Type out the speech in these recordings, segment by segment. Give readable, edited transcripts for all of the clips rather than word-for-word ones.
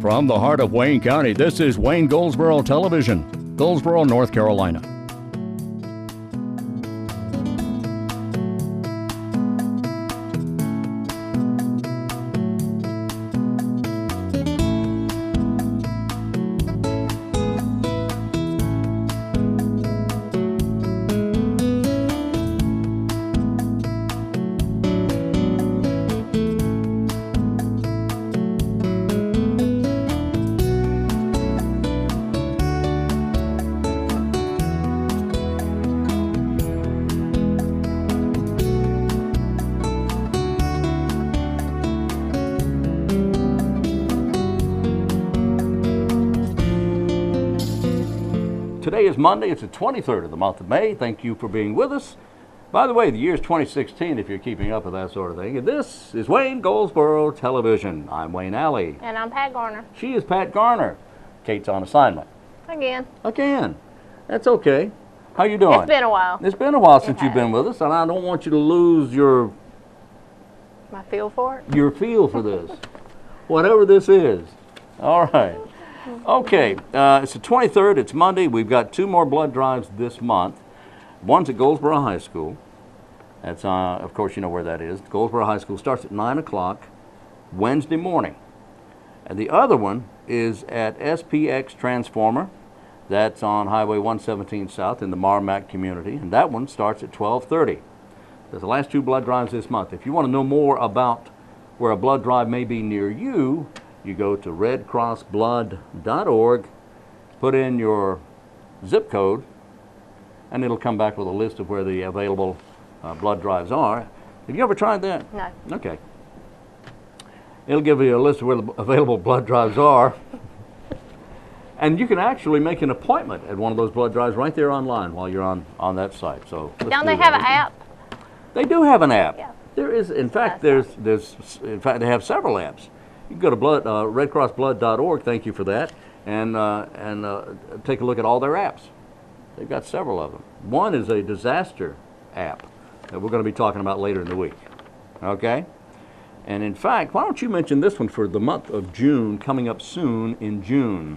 From the heart of Wayne County, this is Wayne Goldsboro Television, Goldsboro, North Carolina. Today is Monday. It's the 23rd of the month of May. Thank you for being with us. By the way, the year is 2016 if you're keeping up with that sort of thing. And this is Wayne Goldsboro Television. I'm Wayne Alley. And I'm Pat Garner. She is Pat Garner. Kate's on assignment. Again. That's okay. How you doing? It's been a while. It's been a while since you've been with us, and I don't want you to lose my feel for it. Your feel for this. Whatever this is. All right. Okay, it's the 23rd, it's Monday. We've got two more blood drives this month. One's at Goldsboro High School. That's, of course, you know where that is. Goldsboro High School starts at 9 o'clock Wednesday morning. And the other one is at SPX Transformer. That's on Highway 117 South in the Marmac community. And that one starts at 12:30. There's the last two blood drives this month. If you want to know more about where a blood drive may be near you, you go to redcrossblood.org, put in your zip code, and it'll come back with a list of where the available blood drives are. Have you ever tried that? No. Okay. It'll give you a list of where the available blood drives are. And you can actually make an appointment at one of those blood drives right there online while you're on that site. So don't they have an app? They do have an app. Yeah. There is, in fact, they have several apps. You can go to redcrossblood.org, thank you for that, and take a look at all their apps. They've got several of them. One is a disaster app that we're going to be talking about later in the week. Okay? And in fact, why don't you mention this one for the month of June, coming up soon in June?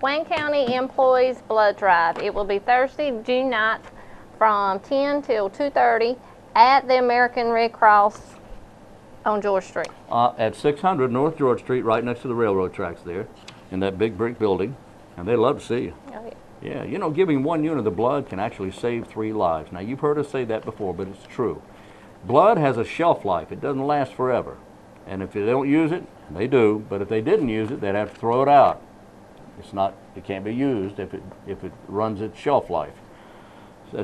Wayne County Employees Blood Drive. It will be Thursday, June 9th from 10 till 2:30 at the American Red Cross on George Street. At 600 North George Street, right next to the railroad tracks there, in that big brick building. And they'd love to see you. Oh, yeah. Yeah, you know, giving 1 unit of blood can actually save 3 lives. Now, you've heard us say that before, but it's true. Blood has a shelf life. It doesn't last forever. And if they don't use it, they do, but if they didn't use it, they'd have to throw it out. It can't be used if it runs its shelf life.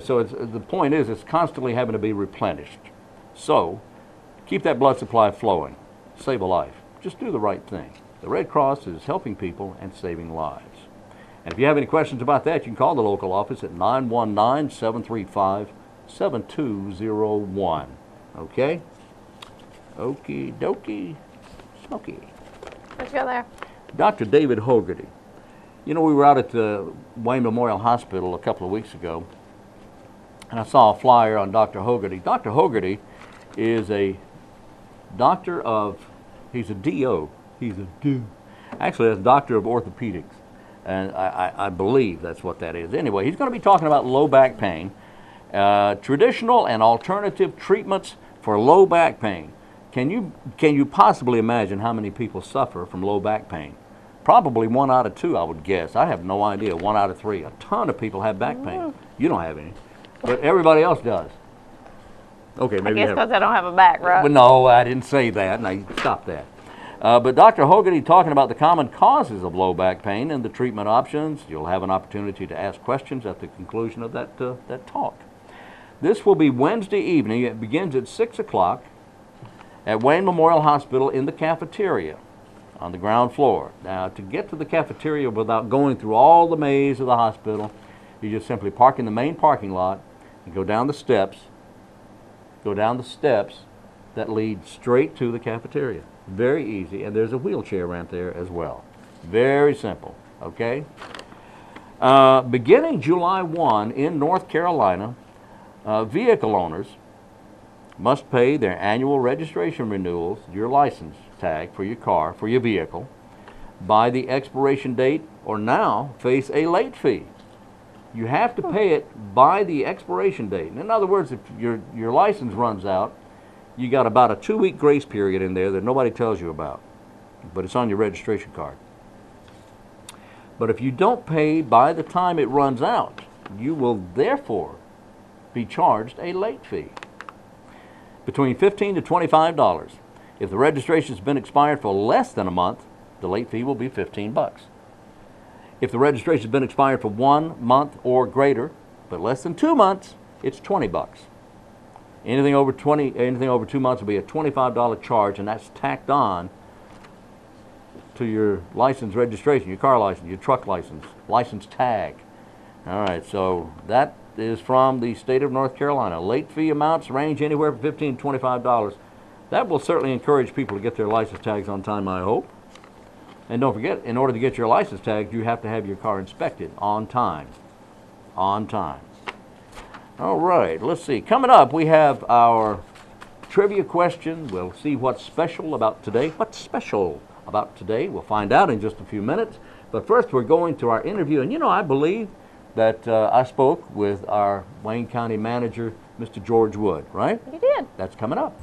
So the point is, it's constantly having to be replenished. So, keep that blood supply flowing. Save a life. Just do the right thing. The Red Cross is helping people and saving lives. And if you have any questions about that, you can call the local office at 919-735-7201. Okay? Okie dokie, smoky. Let's go there. Dr. David Hogarty. You know, we were out at the Wayne Memorial Hospital a couple of weeks ago, and I saw a flyer on Dr. Hogarty. Dr. Hogarty is a doctor of, he's a DO. Actually, that's Doctor of Orthopedics. And I believe that's what that is. Anyway, he's going to be talking about low back pain, traditional and alternative treatments for low back pain. Can you possibly imagine how many people suffer from low back pain? Probably 1 out of 2, I would guess. I have no idea. 1 out of 3. A ton of people have back pain. You don't have any, but everybody else does. Okay, maybe I guess because I don't have a back, right? But no, I didn't say that. Now, stop that. But Dr. Hogarty talking about the common causes of low back pain and the treatment options. You'll have an opportunity to ask questions at the conclusion of that talk. This will be Wednesday evening. It begins at 6 o'clock at Wayne Memorial Hospital in the cafeteria on the ground floor. Now, to get to the cafeteria without going through all the maze of the hospital, you just simply park in the main parking lot and go down the steps that lead straight to the cafeteria. Very easy, and there's a wheelchair ramp there as well. Very simple, okay? Beginning July 1 in North Carolina, vehicle owners must pay their annual registration renewals, your license tag for your car, for your vehicle, by the expiration date or now face a late fee. You have to pay it by the expiration date. In other words, if your license runs out, you got about a 2-week grace period in there that nobody tells you about, but it's on your registration card. But if you don't pay by the time it runs out, you will therefore be charged a late fee between $15 to $25. If the registration has been expired for less than a month, the late fee will be $15. If the registration has been expired for 1 month or greater, but less than 2 months, it's $20. Anything over 2 months will be a $25 charge, and that's tacked on to your license registration, your car license, your truck license, license tag. All right, so that is from the state of North Carolina. Late fee amounts range anywhere from $15 to $25. That will certainly encourage people to get their license tags on time, I hope. And don't forget, in order to get your license tags, you have to have your car inspected on time. On time. All right, let's see. Coming up, we have our trivia question. We'll see what's special about today. What's special about today? We'll find out in just a few minutes. But first, we're going to our interview. And you know, I believe that I spoke with our Wayne County manager, Mr. George Wood, right? You did. That's coming up.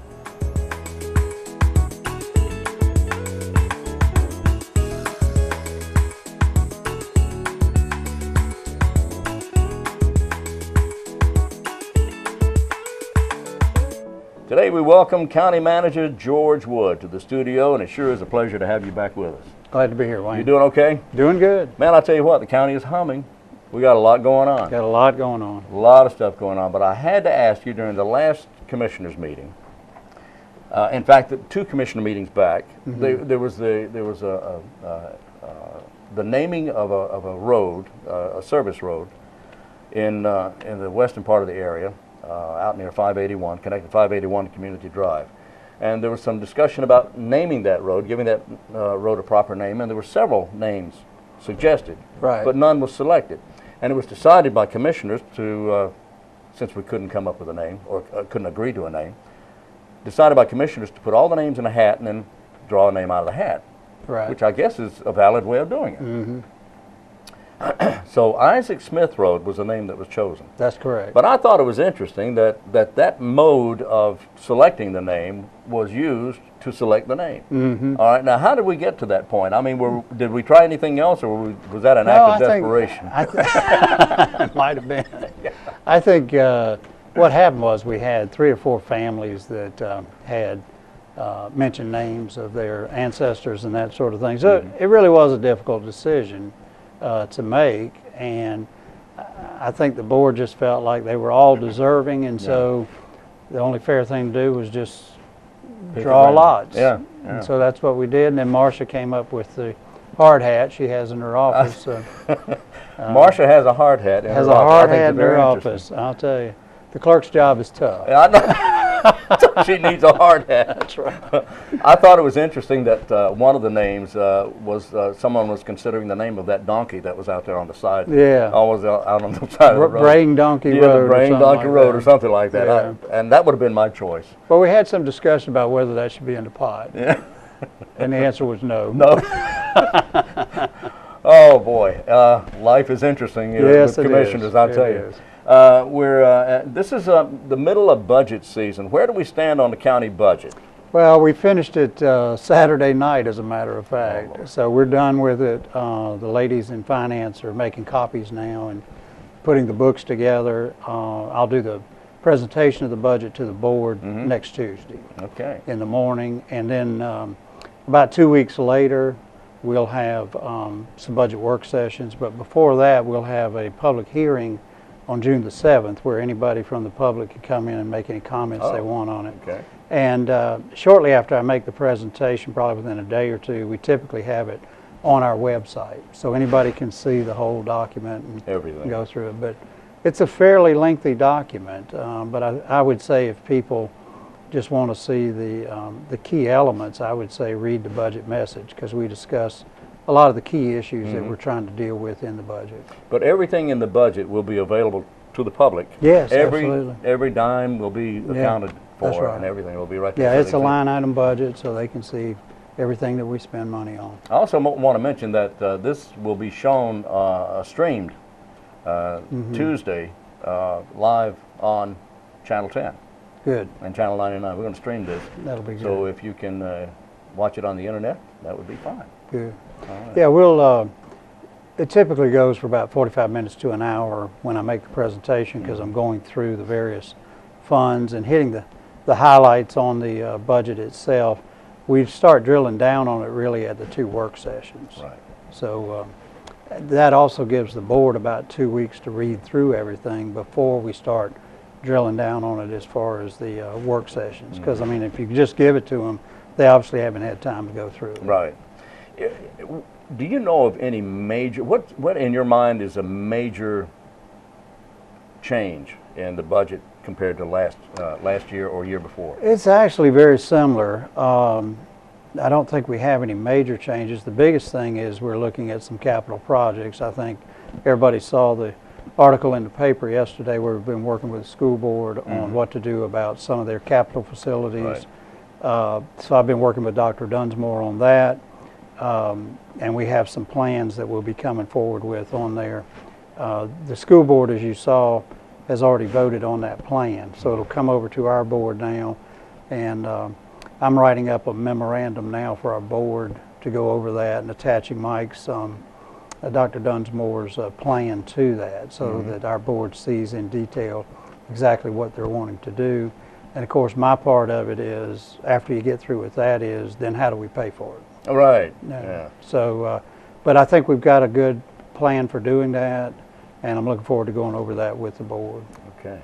Today we welcome County Manager George Wood to the studio, and it sure is a pleasure to have you back with us. Glad to be here, Wayne. You doing okay? Doing good. Man, I'll tell you what, the county is humming. We got a lot going on. Got a lot going on. A lot of stuff going on, but I had to ask you during the last commissioners meeting. In fact, the 2 commissioner meetings back, there was the naming of a road, a service road, in the western part of the area, out near 581, connecting 581 to Community Drive. And there was some discussion about naming that road, giving that road a proper name, and there were several names suggested, Right. but none was selected. And it was decided by commissioners to, since we couldn't come up with a name, or couldn't agree to a name, decided by commissioners to put all the names in a hat and then draw a name out of the hat, Right. which I guess is a valid way of doing it. Mm-hmm. So Isaac Smith Road was the name that was chosen. That's correct. But I thought it was interesting that mode of selecting the name was used to select the name. Mm-hmm. All right, now how did we get to that point? I mean, did we try anything else, or was that an act of desperation? Might have been. I think what happened was we had 3 or 4 families that had mentioned names of their ancestors and that sort of thing. So it really was a difficult decision to make, and I think the board just felt like they were all deserving, and so the only fair thing to do was just draw lots. Yeah. And so that's what we did, and then Marcia came up with the hard hat she has in her office. So, Marcia has a hard hat in has her a office. hard I think hat in they're her very interesting. office. I'll tell you, the clerk's job is tough. I know. She needs a hard hat. That's right. I thought it was interesting that one of the names was someone was considering the name of that donkey that was out there on the side. Yeah. Always out on the side of the road. Braying Donkey Yeah, Road. the Braying or something Donkey like Road that. or something like that. Yeah. And that would have been my choice. Well, we had some discussion about whether that should be in the pot. Yeah. And the answer was no. No. Oh boy, life is interesting Yes, with it commissioners, is. I'll It tell you. is. This is the middle of budget season. Where do we stand on the county budget? Well, we finished it Saturday night, as a matter of fact. Oh. So we're done with it. The ladies in finance are making copies now and putting the books together. I'll do the presentation of the budget to the board next Tuesday Okay. in the morning, and then about 2 weeks later, we'll have some budget work sessions. But before that, we'll have a public hearing on June the 7th, where anybody from the public can come in and make any comments they want on it. Okay. And shortly after I make the presentation, probably within a day or two, we typically have it on our website, so anybody can see the whole document and Everything. go through it. But it's a fairly lengthy document, but I would say if people just want to see the key elements, I would say read the budget message, because we discuss a lot of the key issues that we're trying to deal with in the budget. But everything in the budget will be available to the public. Yes, absolutely. Every dime will be accounted for, that's right. and everything will be right there. Yeah, so it's they a can- line item budget, so they can see everything that we spend money on. I also want to mention that this will be shown streamed Tuesday live on Channel 10 Good. and Channel 99. We're going to stream this. That'll be good. So if you can watch it on the internet, that would be fine. Good. All right. Yeah, we'll. It typically goes for about 45 minutes to an hour when I make the presentation, because I'm going through the various funds and hitting the highlights on the budget itself. We start drilling down on it really at the 2 work sessions. Right. So that also gives the board about 2 weeks to read through everything before we start drilling down on it as far as the work sessions. Because I mean, if you just give it to them, they obviously haven't had time to go through it. Right. Do you know of any major, what in your mind is a major change in the budget compared to last year or year before? It's actually very similar. I don't think we have any major changes. The biggest thing is we're looking at some capital projects. I think everybody saw the article in the paper yesterday where we've been working with the school board on what to do about some of their capital facilities. Right. So I've been working with Dr. Dunsmore on that. And we have some plans that we'll be coming forward with on there. The school board, as you saw, has already voted on that plan. So it'll come over to our board now. And I'm writing up a memorandum now for our board to go over that and attaching Mike's, Dr. Dunsmore's plan to that, so that our board sees in detail exactly what they're wanting to do. And of course, my part of it is, after you get through with that, is then how do we pay for it? All right. Yeah. So, but I think we've got a good plan for doing that, and I'm looking forward to going over that with the board. Okay.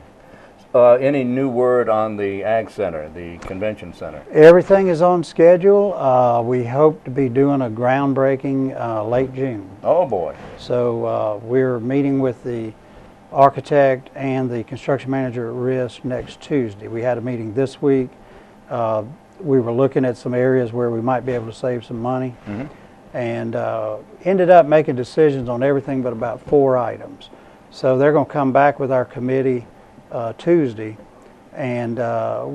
Any new word on the Ag Center, the Convention Center? Everything is on schedule. We hope to be doing a groundbreaking late June. Oh boy. So we're meeting with the architect and the construction manager at risk next Tuesday. We had a meeting this week. We were looking at some areas where we might be able to save some money, and ended up making decisions on everything but about 4 items. So they're going to come back with our committee Tuesday, and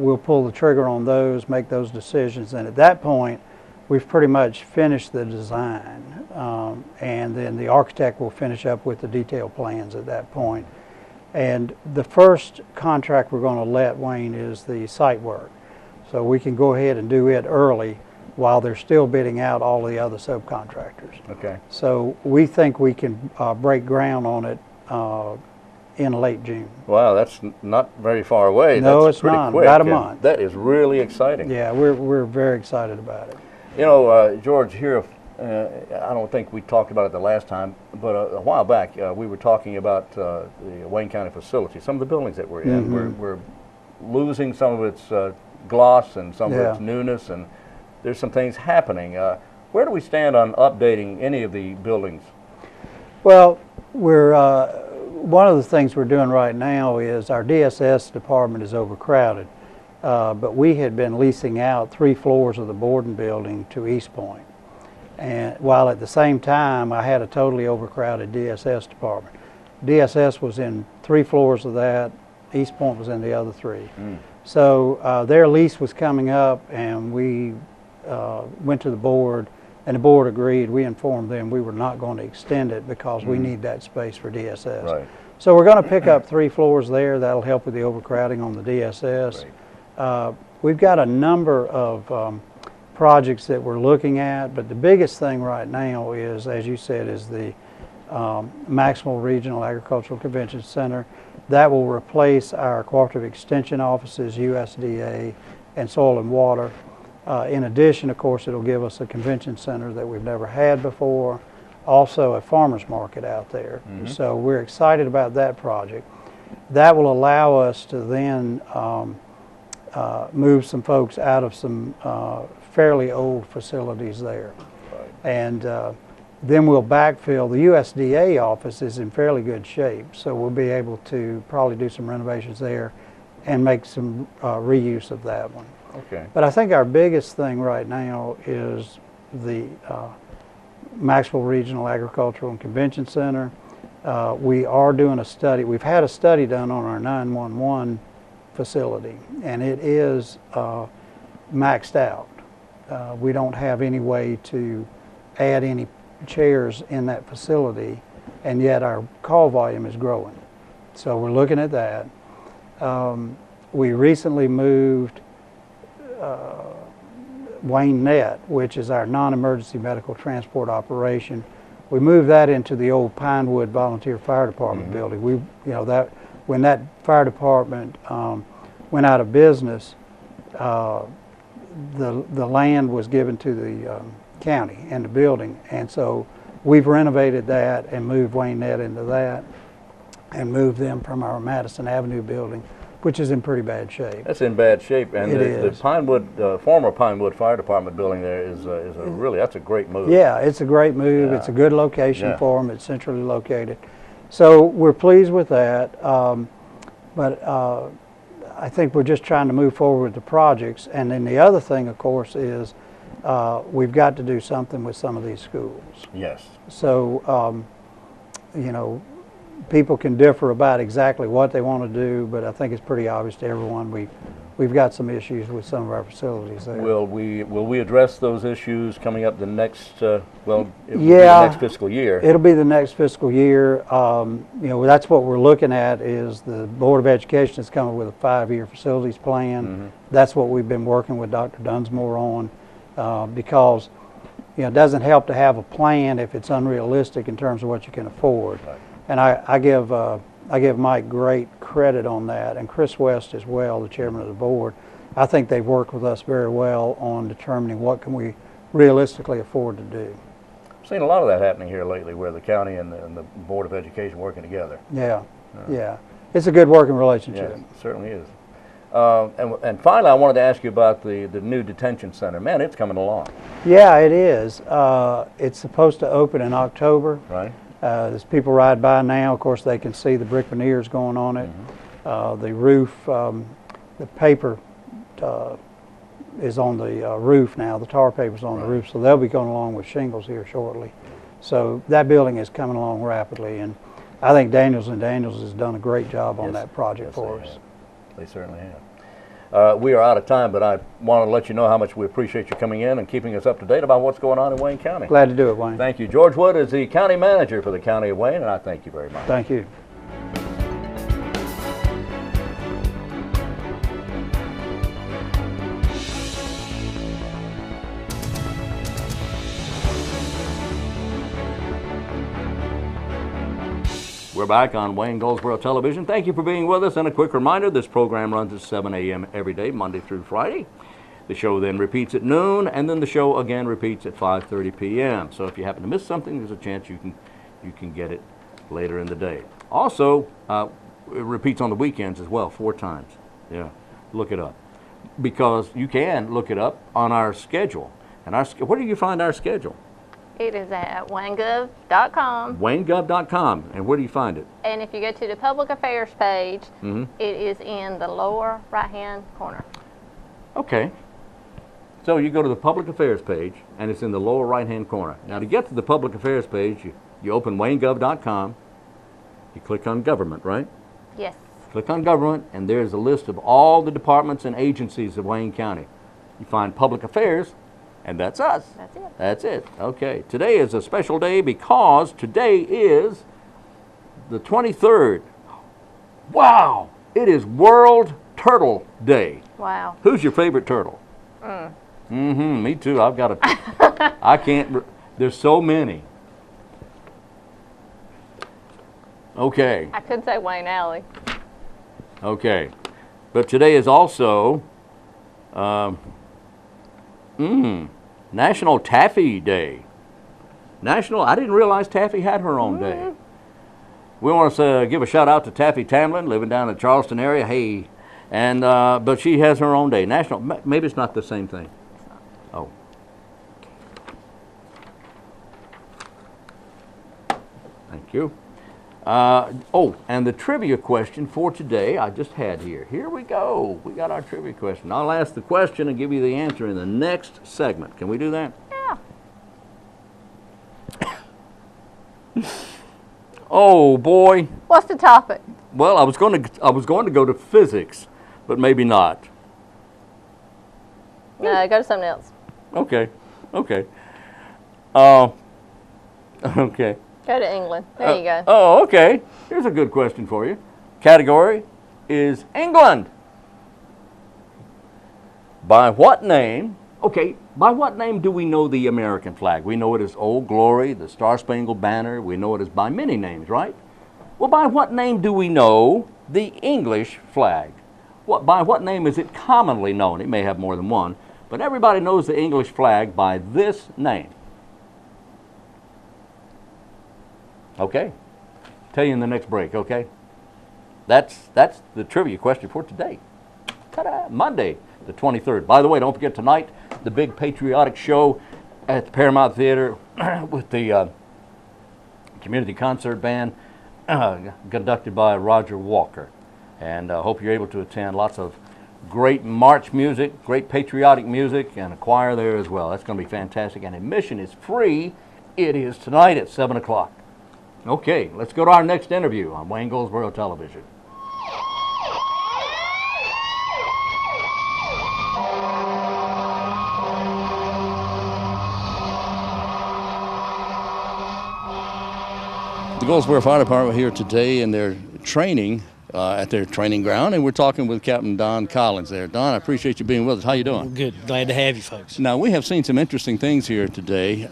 we'll pull the trigger on those, make those decisions, and at that point we've pretty much finished the design, and then the architect will finish up with the detailed plans at that point. And the first contract we're going to let, Wayne, is the site work. So we can go ahead and do it early while they're still bidding out all the other subcontractors. Okay. So we think we can break ground on it in late June. Wow, that's not very far away. No, That's it's pretty not. quick, About a and month. That is really exciting. Yeah, we're very excited about it. You know, George, here, I don't think we talked about it the last time, but a while back we were talking about the Wayne County facility, some of the buildings that we're in. We're losing some of its gloss and some of its newness, and there's some things happening. Where do we stand on updating any of the buildings? Well, we're one of the things we're doing right now is our DSS department is overcrowded, but we had been leasing out 3 floors of the Borden building to East Point, and while at the same time I had a totally overcrowded DSS department. DSS was in 3 floors of that, East Point was in the other 3. So their lease was coming up, and we went to the board, and the board agreed. We informed them we were not going to extend it because we need that space for DSS. Right. So we're going to pick up 3 floors there. That'll help with the overcrowding on the DSS. Right. We've got a number of projects that we're looking at, but the biggest thing right now is, as you said, is the Maximal Regional Agricultural Convention Center. That will replace our cooperative extension offices, USDA, and Soil and Water. In addition, of course, it'll give us a convention center that we've never had before, also a farmer's market out there. So we're excited about that project. That will allow us to then move some folks out of some fairly old facilities there. Right. And then we'll backfill. The USDA office is in fairly good shape, so we'll be able to probably do some renovations there and make some reuse of that one. Okay. But I think our biggest thing right now is the Maxwell Regional Agricultural and Convention Center. We are doing a study. We've had a study done on our 911 facility, and it is maxed out. we don't have any way to add any chairs in that facility, and yet our call volume is growing. So we're looking at that. We recently moved Wayne Net, which is our non-emergency medical transport operation. We moved that into the old Pinewood Volunteer Fire Department building. We, that when that fire department went out of business, the land was given to the county and the building, and so we've renovated that and moved Wayne Net into that, and moved them from our Madison Avenue building, which is in pretty bad shape. That's in bad shape, and the Pinewood, former Pinewood Fire Department building there is that's a great move. Yeah, it's a great move. Yeah. It's a good location for them. It's centrally located, so we're pleased with that. But I think we're just trying to move forward with the projects, and then the other thing, of course, is we've got to do something with some of these schools. Yes. So, people can differ about exactly what they want to do, but I think it's pretty obvious to everyone we've got some issues with some of our facilities there. Will we address those issues coming up the next the next fiscal year? It'll be the next fiscal year. That's what we're looking at, is the Board of Education is coming with a 5-year facilities plan. That's what we've been working with Dr. Dunsmore on, because it doesn't help to have a plan if it's unrealistic in terms of what you can afford. Right. And I give Mike great credit on that, and Chris West as well, the chairman of the board. I think they've worked with us very well on determining what can we realistically afford to do. I've seen a lot of that happening here lately, where the county and the Board of Education working together. Yeah. It's a good working relationship. Yes, it certainly is. And finally, I wanted to ask you about the new detention center. Man, it's coming along. Yeah, it is. It's supposed to open in October. Right. As people ride by now, of course, they can see the brick veneers going on it. The roof, the paper is on the roof now. The tar paper's on the roof, so they'll be going along with shingles here shortly. So that building is coming along rapidly, and I think Daniels & Daniels has done a great job on that project for us. They certainly have. We are out of time, but I want to let you know how much we appreciate you coming in and keeping us up to date about what's going on in Wayne County. Glad to do it, Wayne. Thank you. George Wood is the county manager for the County of Wayne, and I thank you very much. Thank you. We're back on Wayne Goldsboro Television. Thank you for being with us, and a quick reminder, this program runs at 7 a.m. every day, Monday through Friday. The show then repeats at noon, and then the show again repeats at 5:30 p.m. So if you happen to miss something, there's a chance you can get it later in the day. Also, it repeats on the weekends as well, 4 times. Yeah, look it up, because you can look it up on our schedule. And where do you find our schedule? It is at WayneGov.com. WayneGov.com. And where do you find it? And if you go to the Public Affairs page, it is in the lower right-hand corner. Okay. So you go to the Public Affairs page, and it's in the lower right-hand corner. Now, to get to the Public Affairs page, you open WayneGov.com. You click on Government, right? Yes. Click on Government, and there's a list of all the departments and agencies of Wayne County. You find Public Affairs, and that's us. That's it. That's it. Okay. Today is a special day because today is the 23rd. Wow! It is World Turtle Day. Wow. Who's your favorite turtle? Me too. I've got a... I can't... There's so many. Okay. I could say Wayne Alley. Okay. But today is also... National Taffy Day. I didn't realize Taffy had her own day. We want to give a shout out to Taffy Tamlin, living down in the Charleston area. Hey, and but she has her own day. Maybe it's not the same thing. Oh. Thank you. And the trivia question for today I just had here. Here we go. We got our trivia question. I'll ask the question and give you the answer in the next segment. Can we do that? Yeah. Oh boy. What's the topic? Well, I was going to go to physics, but maybe not. No, go to something else. Okay. Okay. Okay. Go to England. There you go. Oh, okay. Here's a good question for you. Category is England. By what name? Okay, by what name do we know the American flag? We know it as Old Glory, the Star Spangled Banner. We know it as by many names, right? Well, by what name do we know the English flag? By what name is it commonly known? It may have more than one, but everybody knows the English flag by this name. Okay? Tell you in the next break, okay? That's the trivia question for today. Ta-da! Monday, the 23rd. By the way, don't forget tonight, the big patriotic show at the Paramount Theater with the community concert band conducted by Roger Walker. And I hope you're able to attend. Lots of great march music, great patriotic music, and a choir there as well. That's going to be fantastic. And admission is free. It is tonight at 7 o'clock. Okay, let's go to our next interview on Wayne Goldsboro Television. The Goldsboro Fire Department here today in their training at their training ground, and we're talking with Captain Don Collins there. Don, I appreciate you being with us. How you doing? Good. Glad to have you folks. Now, we have seen some interesting things here today.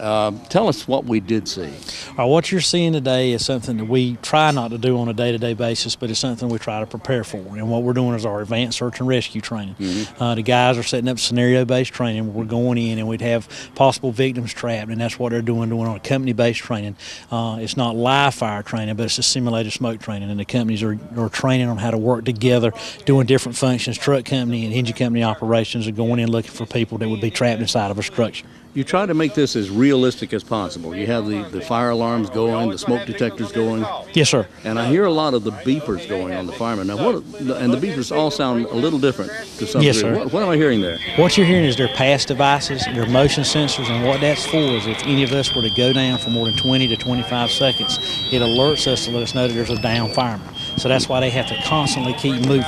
Tell us what we did see. What you're seeing today is something that we try not to do on a day-to-day basis, but it's something we try to prepare for. And what we're doing is our advanced search and rescue training. The guys are setting up scenario-based training where we're going in and we'd have possible victims trapped, and that's what they're doing on a company-based training. It's not live fire training, but it's a simulated smoke training, and the companies are training on how to work together, doing different functions. Truck company and engine company operations are going in looking for people that would be trapped inside of a structure. You try to make this as realistic as possible. You have the fire alarms going, the smoke detectors going. Yes, sir. And I hear a lot of the beepers going on the firemen. Now, and the beepers all sound a little different to some Yes, degree. sir. What am I hearing there? What you're hearing is their pass devices, their motion sensors, and what that's for is if any of us were to go down for more than 20 to 25 seconds, it alerts us to let us know that there's a down fireman. So that's why they have to constantly keep moving.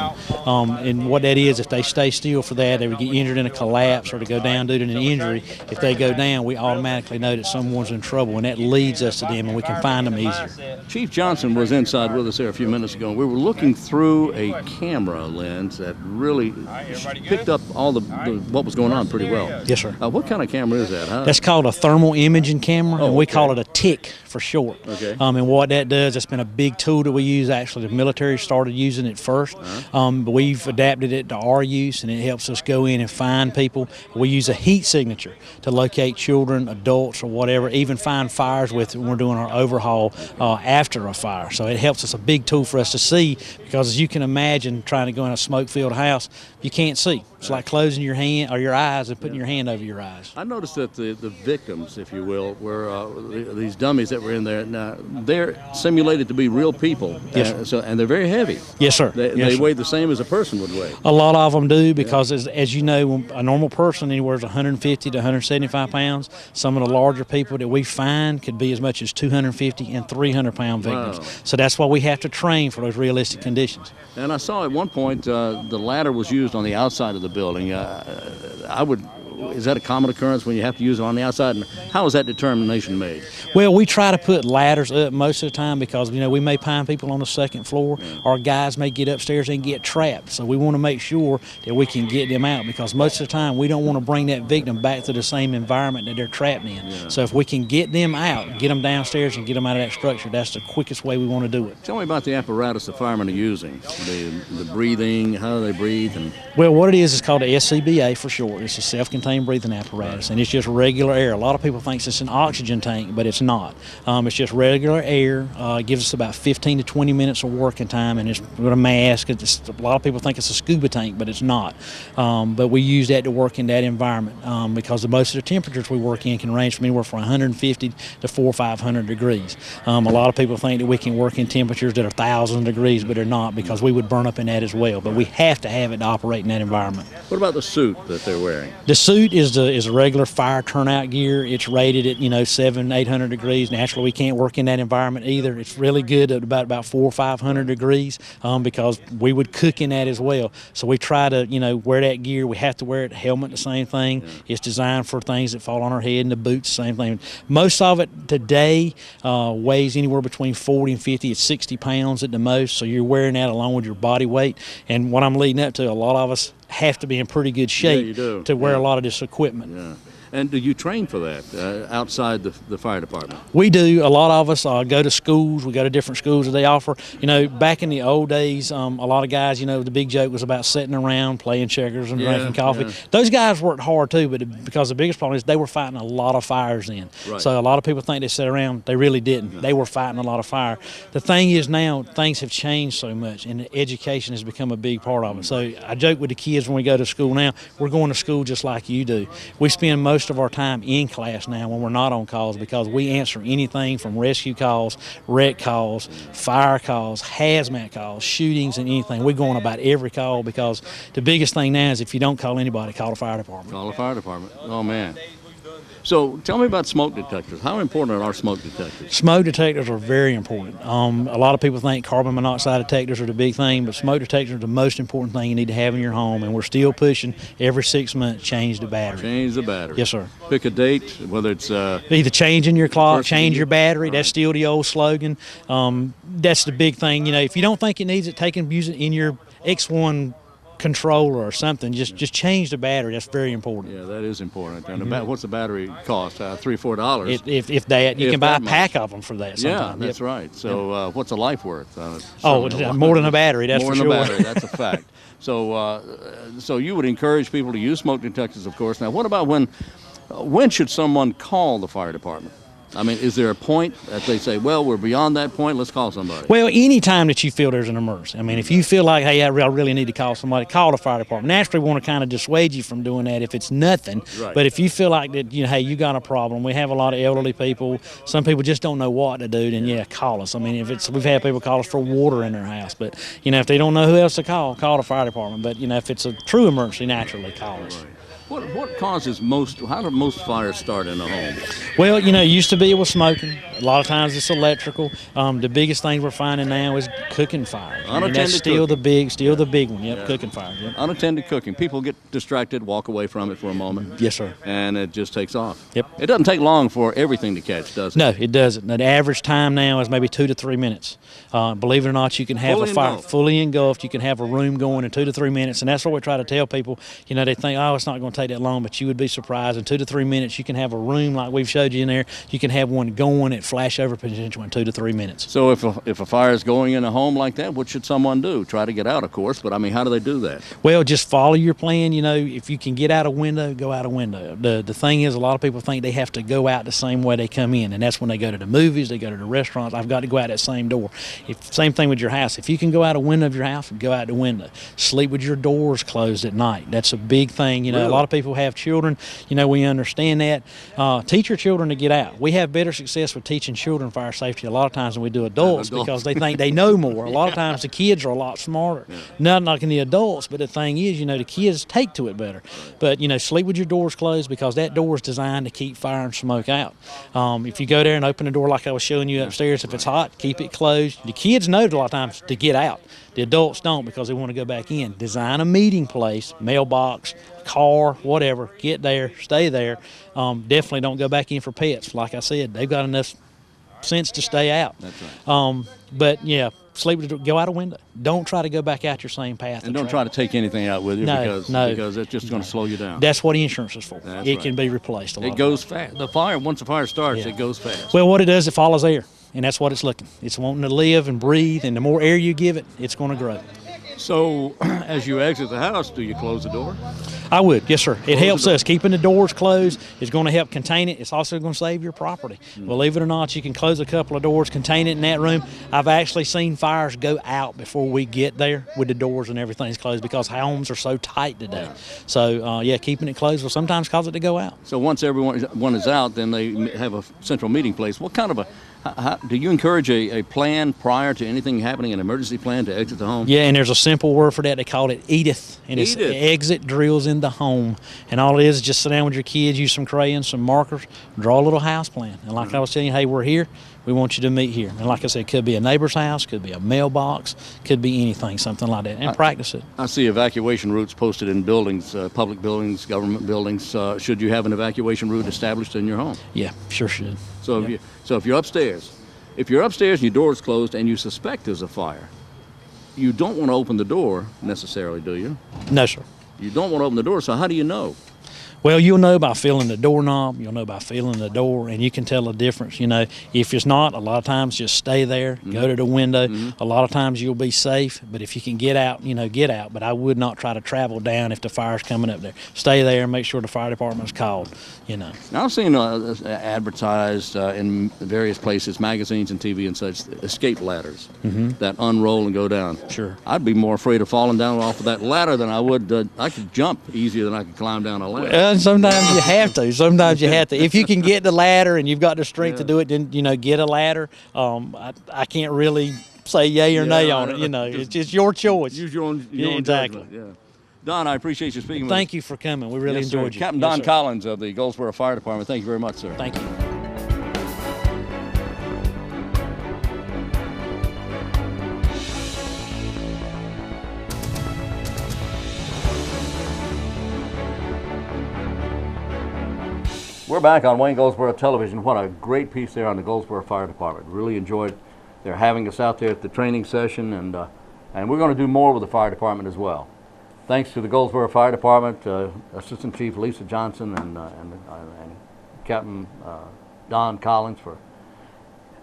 And what that is, if they stay still for that, they would get injured in a collapse or to go down due to an injury. If they go down, we automatically know that someone's in trouble, and that leads us to them, and we can find them easier. Chief Johnson was inside with us there a few minutes ago, and we were looking through a camera lens that really picked up all what was going on pretty well. Yes, sir. What kind of camera is that? That's called a thermal imaging camera, and we call it a TIC for short. Okay. And what that does, it's been a big tool that we use. Actually, the military started using it first, but we've adapted it to our use, and it helps us go in and find people. We use a heat signature to locate children, adults, or whatever, even find fires with it when we're doing our overhaul after a fire. So it helps us, a big tool for us to see, because as you can imagine, trying to go in a smoke-filled house, you can't see. It's like closing your hand or your eyes and putting your hand over your eyes. I noticed that the victims, if you will, were these dummies that were in there. Now, they're simulated to be real people. Yes, sir. And they're very heavy. Yes, sir. They weigh the same as a person would weigh. A lot of them do, because as you know, a normal person anywhere is 150 to 175 pounds. Some of the larger people that we find could be as much as 250 and 300-pound victims. Wow. So that's why we have to train for those realistic conditions. And I saw at one point the ladder was used on the outside of the building. Is that a common occurrence when you have to use it on the outside? And how is that determination made? Well, we try to put ladders up most of the time because, we may find people on the second floor, or guys may get upstairs and get trapped. So we want to make sure that we can get them out, because most of the time we don't want to bring that victim back to the same environment that they're trapped in. Yeah. So if we can get them out, get them downstairs and get them out of that structure, that's the quickest way we want to do it. Tell me about the apparatus the firemen are using, the breathing, how do they breathe? Well, what it is called a SCBA for short. It's a self-contained breathing apparatus, and it's just regular air. A lot of people think it's an oxygen tank, but it's not. It's just regular air. It gives us about 15 to 20 minutes of working time, and it's with a mask. A lot of people think it's a scuba tank, but it's not. But we use that to work in that environment because most of the temperatures we work in can range from anywhere from 150 to 400 or 500 degrees. A lot of people think that we can work in temperatures that are 1,000 degrees, but they're not, because we would burn up in that as well. But we have to have it to operate in that environment. What about the suit that they're wearing? The suit boot is a regular fire turnout gear. It's rated at 700-800 degrees. Naturally, we can't work in that environment either. It's really good at about 400 or 500 degrees because we would cook in that as well. So we try to wear that gear. We have to wear it. Helmet, the same thing. Yeah. It's designed for things that fall on our head, and the boots, the same thing. Most of it today weighs anywhere between 40 and 50. It's 60 pounds at the most. So you're wearing that along with your body weight. And what I'm leading up to, a lot of us have to be in pretty good shape to wear a lot of this equipment. Yeah. And do you train for that outside the fire department? We do. A lot of us go to schools. We go to different schools that they offer. Back in the old days, a lot of guys, the big joke was about sitting around playing checkers and drinking coffee. Yeah. Those guys worked hard too, but because the biggest problem is they were fighting a lot of fires then. Right. So a lot of people think they sat around. They really didn't. No. They were fighting a lot of fire. The thing is now things have changed so much, and education has become a big part of it. So I joke with the kids when we go to school now, we're going to school just like you do. We spend most of our time in class now when we're not on calls because we answer anything from rescue calls, wreck calls, fire calls, hazmat calls, shootings, and anything. We go on about every call because the biggest thing now is if you don't call anybody, call the fire department. Call the fire department. Oh, man. So tell me about smoke detectors. How important are smoke detectors? Smoke detectors are very important. A lot of people think carbon monoxide detectors are the big thing, but smoke detectors are the most important thing you need to have in your home, and we're still pushing every 6 months, change the battery. Change the battery. Yes, sir. Pick a date, whether it's... either changing your clock, change your battery. Right. That's still the old slogan. That's the big thing. If you don't think it needs it, take and use it in your X1 controller or something. Just change the battery. That's very important. Yeah, that is important. And what's the battery cost? $3-4. If that, you can buy a pack of them for that. Yeah, that's right. So what's a life worth? More than a battery. That's more for than sure. A battery. That's a fact. So you would encourage people to use smoke detectors, of course. Now, what about when should someone call the fire department? I mean, is there a point that they say, well, we're beyond that point, let's call somebody? Well, any time that you feel there's an emergency. I mean, if you feel like, hey, I really need to call somebody, call the fire department. Naturally, we want to kind of dissuade you from doing that if it's nothing. Right. But if you feel like that, hey, you got a problem. We have a lot of elderly people. Some people just don't know what to do, then, call us. I mean, we've had people call us for water in their house. But, if they don't know who else to call the fire department. But, if it's a true emergency, naturally, call us. Right. What causes how do most fires start in a home? Well, it used to be it was smoking. A lot of times it's electrical. The biggest thing we're finding now is cooking fires. That's still the big one. Yep, cooking fires. Yep. Unattended cooking. People get distracted, walk away from it for a moment. Yes, sir. And it just takes off. Yep. It doesn't take long for everything to catch, does it? No, it doesn't. The average time now is maybe 2 to 3 minutes. Believe it or not, you can have a fire fully engulfed. You can have a room going in 2 to 3 minutes, and that's what we try to tell people. They think, oh, it's not going to take that long, but you would be surprised. In 2 to 3 minutes, you can have a room like we've showed you in there. You can have one going at flashover potential in 2 to 3 minutes. So if a fire is going in a home like that, what should someone do? Try to get out, of course, but I mean, how do they do that? Well, just follow your plan. If you can get out a window, go out a window. The thing is, a lot of people think they have to go out the same way they come in, and that's when they go to the movies, they go to the restaurants. I've got to go out that same door. Same thing with your house. If you can go out a window of your house, go out the window. Sleep with your doors closed at night. That's a big thing. Really? A lot of people have children. We understand that. Teach your children to get out. We have better success with teaching children fire safety a lot of times than we do adults because they think they know more. A lot of times the kids are a lot smarter. Yeah. Not knocking the adults, but the thing is, the kids take to it better. But, sleep with your doors closed because that door is designed to keep fire and smoke out. If you go there and open the door like I was showing you upstairs, if it's hot, keep it closed. The kids know a lot of times to get out. The adults don't because they want to go back in. Design a meeting place, mailbox, car, whatever. Get there, stay there. Definitely don't go back in for pets. Like I said, they've got enough sense to stay out. That's right. But go out a window. Don't try to go back out your same path. And don't try to take anything out with you because it's just going to slow you down. That's what insurance is for. That's it can be replaced. It goes fast. Once the fire starts, it goes fast. Well, what it does, it follows air. And that's what it's looking. It's wanting to live and breathe, and the more air you give it, it's going to grow. So, as you exit the house, do you close the door? I would, yes, sir. It helps us. Keeping the doors closed is going to help contain it. It's also going to save your property. Believe it or not, you can close a couple of doors, contain it in that room. I've actually seen fires go out before we get there with the doors and everything's closed because homes are so tight today. Yeah. So, keeping it closed will sometimes cause it to go out. So once everyone is out, then they have a central meeting place. What kind of do you encourage a plan prior to anything happening, an emergency plan to exit the home? Yeah, and there's a simple word for that. They call it EDITH. And it's exit drills in in the home. And all it is just sit down with your kids, use some crayons, some markers, draw a little house plan. And like I was telling you, hey, we're here. We want you to meet here. And like I said, it could be a neighbor's house, could be a mailbox, could be anything, something like that, and practice it. I see evacuation routes posted in buildings, public buildings, government buildings. Should you have an evacuation route established in your home? Yeah, sure should. So if you're upstairs and your door is closed and you suspect there's a fire, you don't want to open the door necessarily, do you? No, sir. You don't want to open the door, so how do you know? Well, you'll know by feeling the doorknob. You'll know by feeling the door, and you can tell the difference. You know, if it's not, a lot of times just stay there, go to the window. A lot of times you'll be safe, but if you can get out, you know, get out. But I would not try to travel down if the fire's coming up there. Stay there and make sure the fire department's called, you know. Now, I've seen advertised in various places, magazines and TV and such, escape ladders that unroll and go down. Sure. I'd be more afraid of falling down off of that ladder than I would. I could jump easier than I could climb down a ladder. Sometimes you have to. Sometimes you have to. If you can get the ladder and you've got the strength to do it, then, you know, get a ladder. I can't really say yay or nay on it. You know, it's just your choice. Use your own exactly. judgment. Yeah. Don, I appreciate you speaking with us. Thank you for coming. We really enjoyed you. Captain Yes, Don sir. Collins of the Goldsboro Fire Department. Thank you very much, sir. Thank you. We're back on Wayne Goldsboro Television. What a great piece there on the Goldsboro Fire Department. Really enjoyed their having us out there at the training session, and we're going to do more with the fire department as well. Thanks to the Goldsboro Fire Department, Assistant Chief Lisa Johnson and Captain Don Collins for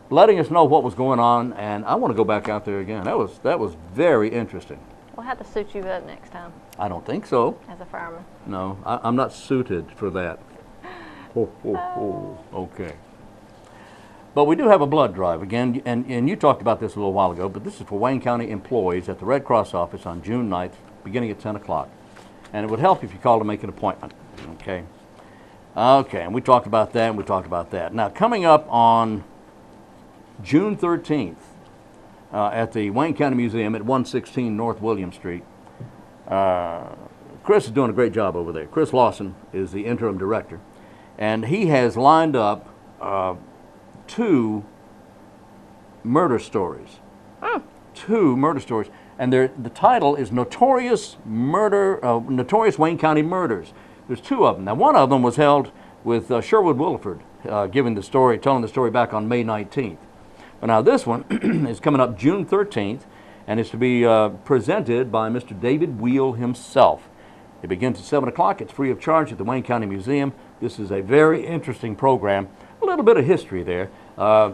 letting us know what was going on. And I want to go back out there again. That was very interesting. We'll have to suit you up next time I don't think so. as a fireman. No, I'm not suited for that. Okay. But we do have a blood drive again, and you talked about this a little while ago, but this is for Wayne County employees at the Red Cross office on June 9th, beginning at 10 o'clock. And it would help if you called to make an appointment, okay? Okay, and we talked about that, and we talked about that. Now, coming up on June 13th at the Wayne County Museum at 116 North William Street, Chris is doing a great job over there. Chris Lawson is the interim director. And he has lined up 2 murder stories. 2 murder stories. And the title is Notorious Wayne County Murders. There's 2 of them. Now, one of them was held with Sherwood Williford, telling the story back on May 19th. But now this one is coming up June 13th, and it's to be presented by Mr. David Wheel himself. It begins at 7 o'clock. It's free of charge at the Wayne County Museum. This is a very interesting program. A little bit of history there. I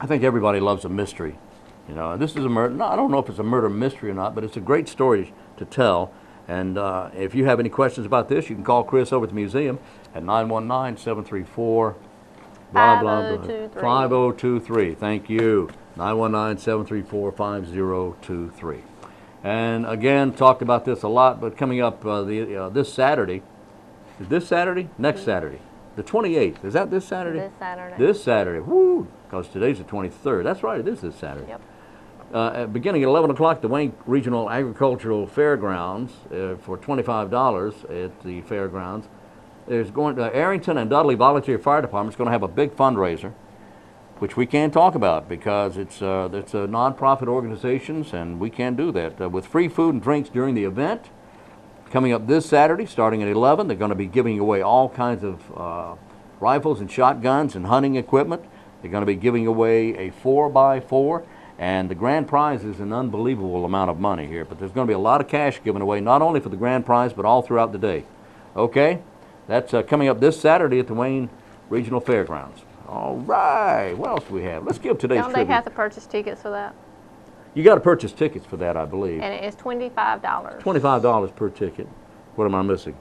think everybody loves a mystery. You know, this is a murder. No, I don't know if it's a murder mystery or not, but it's a great story to tell. And if you have any questions about this, you can call Chris over at the museum at 919-734 blah, blah, blah. 5023. Thank you. 919-734-5023. And again, talked about this a lot, but coming up this Saturday, is this Saturday? Next Saturday, the 28th. Is that this Saturday? This Saturday. This Saturday. Woo! Because today's the 23rd. That's right, it is this Saturday. Yep. Beginning at 11 o'clock, the Wayne Regional Agricultural Fairgrounds for $25 at the fairgrounds. There's going to Arrington and Dudley Volunteer Fire Department is going to have a big fundraiser, which we can't talk about because it's a nonprofit organizations, and we can't do that. With free food and drinks during the event. Coming up this Saturday, starting at 11, they're going to be giving away all kinds of rifles and shotguns and hunting equipment. They're going to be giving away a 4x4, and the grand prize is an unbelievable amount of money here. But there's going to be a lot of cash given away, not only for the grand prize, but all throughout the day. Okay? That's coming up this Saturday at the Wayne Regional Fairgrounds. All right. What else do we have? Let's give today's Don't they tribute. have to purchase tickets for that? You got to purchase tickets for that, I believe. And it is $25. $25 per ticket. What am I missing?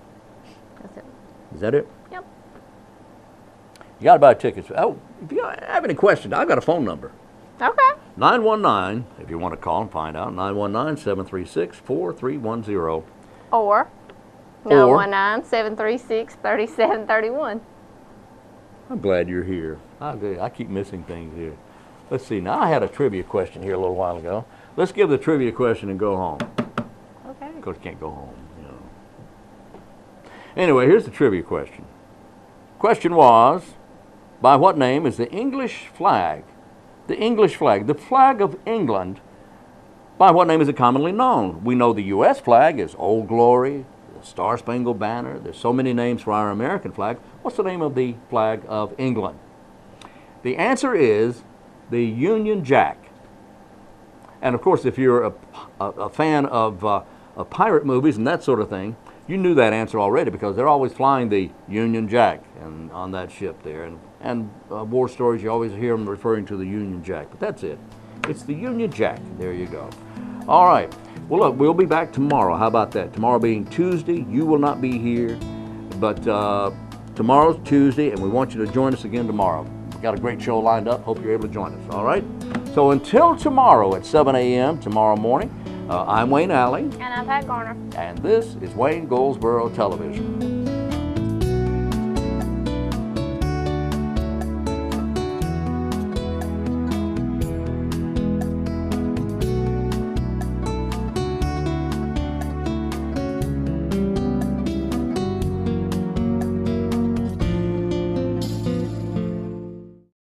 That's it. Is that it? Yep. You got to buy tickets. Oh, if you have any questions, I've got a phone number. Okay. 919, if you want to call and find out, 919-736-4310. Or 919-736-3731. I'm glad you're here. I keep missing things here. Let's see. Now, I had a trivia question here a little while ago. Let's give the trivia question and go home. Okay. Of course, you can't go home, you know. Anyway, here's the trivia question. Question was, by what name is the English flag? The English flag, the flag of England, by what name is it commonly known? We know the U.S. flag is Old Glory, the Star Spangled Banner. There's so many names for our American flag. What's the name of the flag of England? The answer is the Union Jack. And of course, if you're a fan of pirate movies and that sort of thing, you knew that answer already because they're always flying the Union Jack and on that ship there. And war stories, you always hear them referring to the Union Jack. But that's it. It's the Union Jack. There you go. All right. Well, look, we'll be back tomorrow. How about that? Tomorrow being Tuesday, you will not be here. But tomorrow's Tuesday, and we want you to join us again tomorrow. We've got a great show lined up. Hope you're able to join us. All right? So until tomorrow at 7 a.m. tomorrow morning, I'm Wayne Alley. And I'm Pat Garner. And this is Wayne Goldsboro Television.